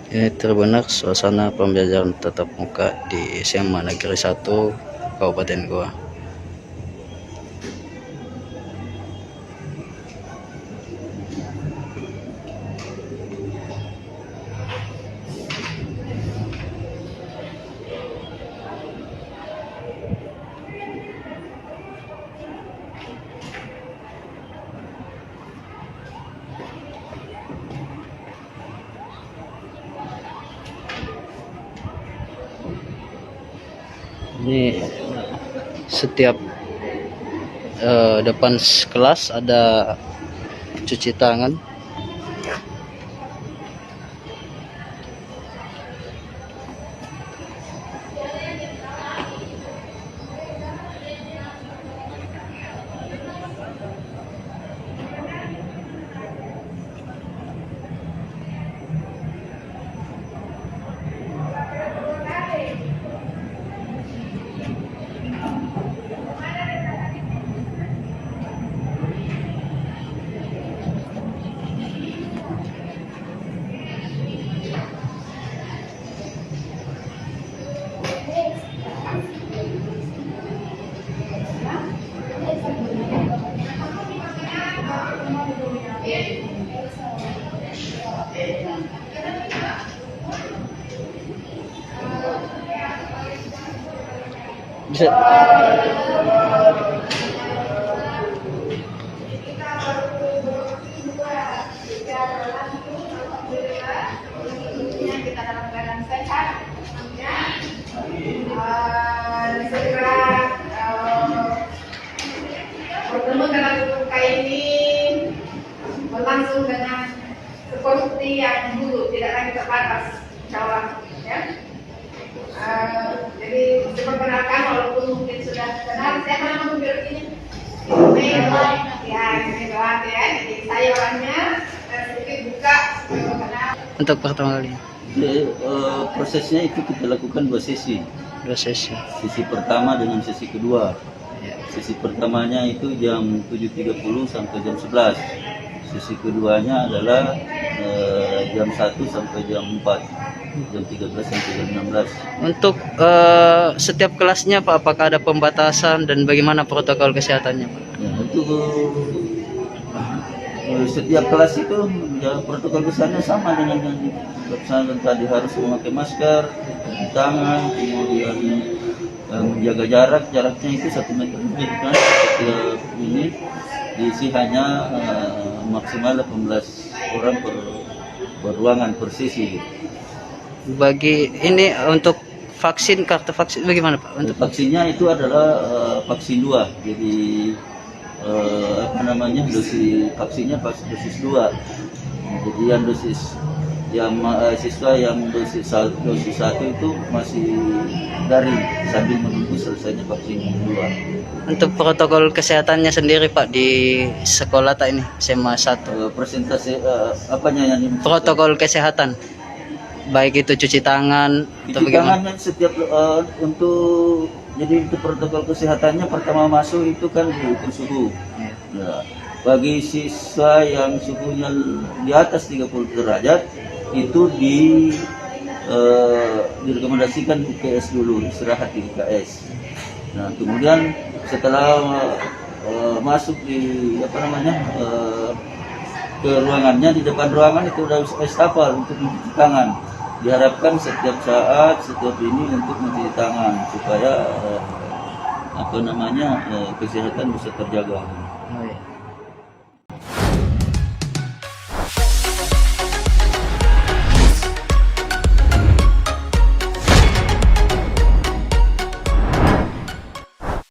Ini terbenak suasana pembelajaran tatap muka di SMA Negeri 1 Kabupaten Goa. Ini setiap depan kelas ada cuci tangan. Bisa. Kita dalam keadaan sehat, segera bertemu dengan buka ini berlangsung dengan seperti yang dulu, tidak lagi terbatas, insya Allah, ya. Jadi diperkenalkan walaupun mungkin sudah kenal, siapa nama mobil ini? Ya, ini doang ya. Jadi saya orangnya sedikit buka kenal. Untuk pertama kali. Prosesnya itu kita lakukan 2 sesi. 2 sesi. Sesi pertama dengan sesi kedua. Ya. Sesi pertamanya itu jam 7.30 sampai jam 11. Sesi keduanya adalah jam 1 sampai jam 4. Jam 13 sampai jam 16. Untuk setiap kelasnya Pak, apakah ada pembatasan dan bagaimana protokol kesehatannya Pak? Ya, untuk setiap kelas itu ya, protokol kesehatannya sama dengan yang dilaksanakan tadi, harus memakai masker, cuci tangan, kemudian menjaga jaraknya itu 1 meter lebih kan. Setiap ini diisi hanya maksimal 18 orang per ruangan per sesi. Bagi ini untuk vaksin, kartu vaksin bagaimana Pak? Untuk vaksinnya itu adalah vaksin 2. Jadi dosis vaksinnya dosis 2. Jadi yang dosis siswa yang dosis 1 itu masih daring sambil menunggu selesainya vaksin 2. Untuk protokol kesehatannya sendiri Pak di sekolah tak ini SMA 1. Persentase apanya yang Protokol kesehatan baik itu cuci tangan atau cuci bagaimana? tangannya setiap jadi itu protokol kesehatannya pertama masuk itu kan diukur suhu. Nah, bagi siswa yang suhunya di atas 30 derajat itu direkomendasikan UKS dulu, istirahat di UKS. Nah, kemudian setelah masuk di ke ruangannya, di depan ruangan itu ada wastafel untuk mencuci tangan. Diharapkan setiap saat, setiap ini untuk mencuci tangan supaya kesehatan bisa terjaga.